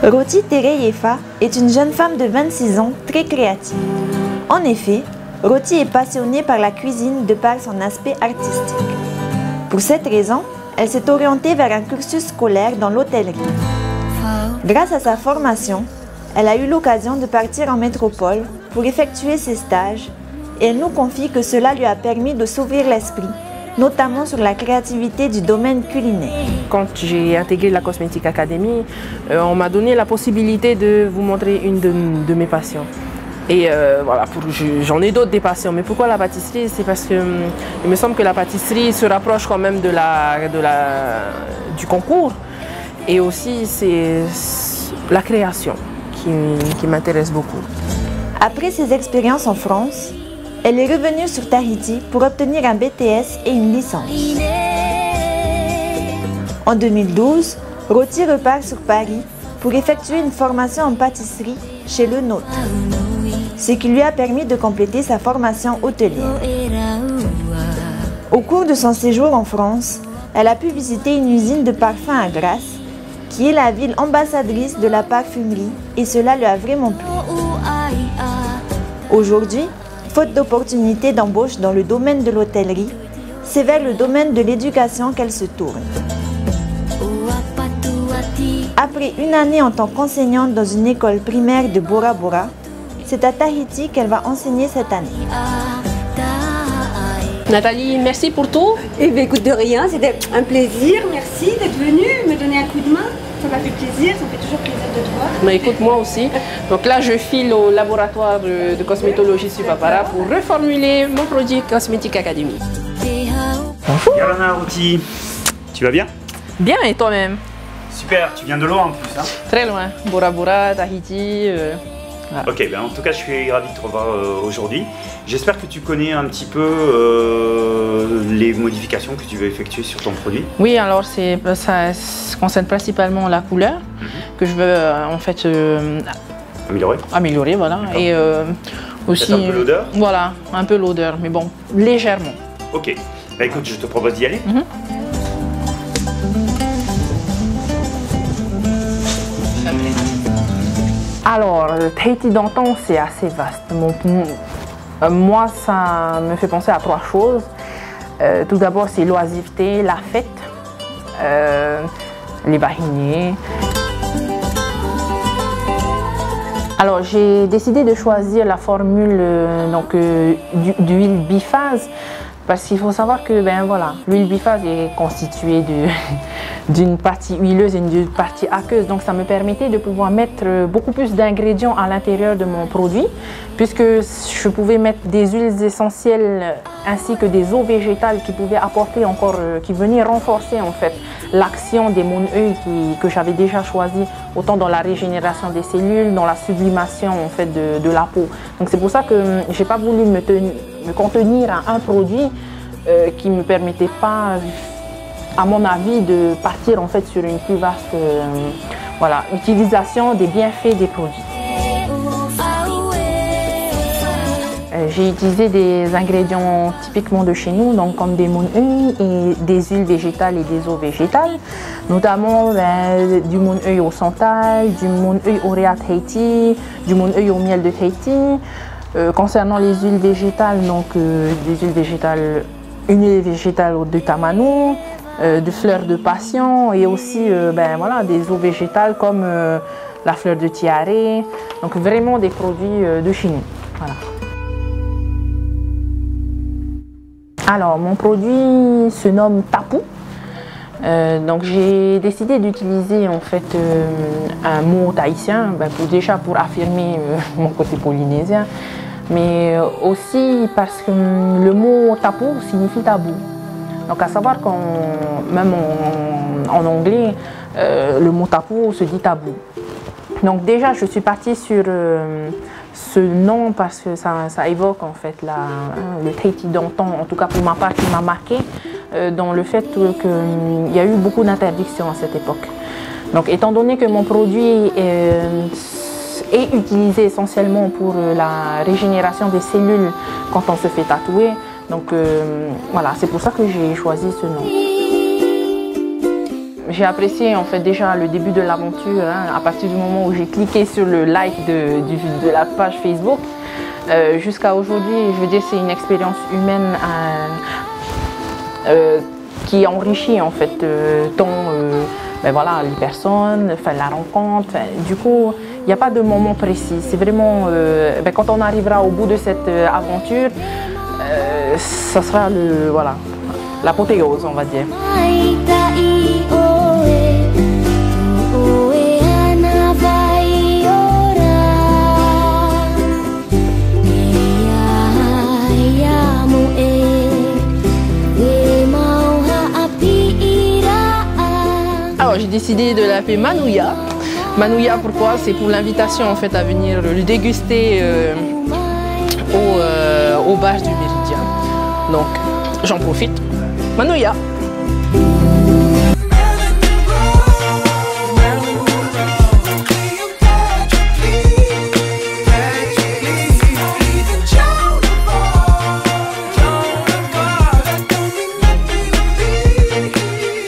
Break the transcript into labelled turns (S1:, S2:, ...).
S1: Roti Tereyefa est une jeune femme de 26 ans très créative. En effet, Roti est passionnée par la cuisine de par son aspect artistique. Pour cette raison, elle s'est orientée vers un cursus scolaire dans l'hôtellerie. Grâce à sa formation, elle a eu l'occasion de partir en métropole pour effectuer ses stages et elle nous confie que cela lui a permis de s'ouvrir l'esprit, notamment sur la créativité du domaine culinaire.
S2: Quand j'ai intégré la Cosmetic Academy, on m'a donné la possibilité de vous montrer une de mes passions. Et voilà, j'en ai d'autres des passions, mais pourquoi la pâtisserie? C'est parce que il me semble que la pâtisserie se rapproche quand même du concours. Et aussi, c'est la création qui m'intéresse beaucoup.
S1: Après ses expériences en France, elle est revenue sur Tahiti pour obtenir un BTS et une licence. En 2012, Roti repart sur Paris pour effectuer une formation en pâtisserie chez Le Nôtre, ce qui lui a permis de compléter sa formation hôtelière. Au cours de son séjour en France, elle a pu visiter une usine de parfums à Grasse, qui est la ville ambassadrice de la parfumerie, et cela lui a vraiment plu. Aujourd'hui, faute d'opportunités d'embauche dans le domaine de l'hôtellerie, c'est vers le domaine de l'éducation qu'elle se tourne. Après une année en tant qu'enseignante dans une école primaire de Bora Bora, c'est à Tahiti qu'elle va enseigner cette année.
S3: Nathalie, merci pour tout.
S4: Eh bien, écoute, de rien, c'était un plaisir. Merci d'être venue me donner un coup de main. Ça m'a fait plaisir, ça me fait toujours plaisir de te voir.
S3: Mais écoute, moi aussi. Donc là, je file au laboratoire de cosmétologie Supapara pour reformuler mon produit Cosmetic Academy.
S5: Bonjour. Yalana Roti, tu vas bien?
S3: Bien, et toi-même?
S5: Super, tu viens de loin en plus, hein?
S3: Très loin. Bora Bora, Tahiti.
S5: Voilà. Ok, ben en tout cas, je suis ravi de te revoir aujourd'hui. J'espère que tu connais un petit peu les modifications que tu veux effectuer sur ton produit.
S3: Oui, alors ça concerne principalement la couleur que je veux en fait améliorer, voilà. Et aussi
S5: un peu l'odeur.
S3: Voilà, un peu l'odeur, mais bon, légèrement.
S5: Ok, ben écoute, je te propose d'y aller.
S2: Alors, Tahiti d'antan, c'est assez vaste. Moi, ça me fait penser à trois choses. Tout d'abord, c'est l'oisiveté, la fête, les bahinés. Alors, j'ai décidé de choisir la formule d'huile biphase parce qu'il faut savoir que l'huile biphase est constituée d'une partie huileuse et d'une partie aqueuse. Donc, ça me permettait de pouvoir mettre beaucoup plus d'ingrédients à l'intérieur de mon produit puisque je pouvais mettre des huiles essentielles ainsi que des eaux végétales qui pouvaient apporter encore, qui venaient renforcer en fait l'action des Moon-Œil que j'avais déjà choisi autant dans la régénération des cellules, dans la sublimation en fait de la peau. Donc c'est pour ça que j'ai pas voulu me contenir à un produit qui me permettait pas, à mon avis, de partir en fait sur une plus vaste utilisation des bienfaits des produits. J'ai utilisé des ingrédients typiquement de chez nous, donc comme des Moon-Œil et des huiles végétales et des eaux végétales, notamment du Moon-Œil au santal, du Moon-Œil au Rea Tahiti, du Moon-Œil au miel de Tahiti. Concernant les huiles végétales, donc des huiles végétales, une huile végétale de tamano, de fleurs de passion et aussi des eaux végétales comme la fleur de tiare, donc vraiment des produits de chez nous. Voilà. Alors, mon produit se nomme Tapu. Donc, j'ai décidé d'utiliser en fait un mot tahitien, pour affirmer mon côté polynésien, mais aussi parce que le mot tapu signifie tabou. Donc, à savoir même en anglais, le mot tapu se dit tabou. Donc, déjà, je suis partie sur ce nom parce que ça évoque en fait le Tahiti d'antan, en tout cas pour ma part, qui m'a marqué dans le fait qu'il y a eu beaucoup d'interdictions à cette époque. Donc étant donné que mon produit est utilisé essentiellement pour la régénération des cellules quand on se fait tatouer, donc voilà, c'est pour ça que j'ai choisi ce nom. j'ai apprécié en fait déjà le début de l'aventure, hein, à partir du moment où j'ai cliqué sur le like de la page Facebook. Jusqu'à aujourd'hui, je veux dire, c'est une expérience humaine qui enrichit en fait tant ben voilà, les personnes, enfin, la rencontre. Enfin, du coup, il n'y a pas de moment précis. C'est vraiment ben, quand on arrivera au bout de cette aventure, ça sera voilà, l'apothéose, on va dire.
S3: Alors j'ai décidé de l'appeler Manouya. Manouya, pourquoi? C'est pour l'invitation en fait à venir le déguster au bar du Méridien. Donc j'en profite. Manouya.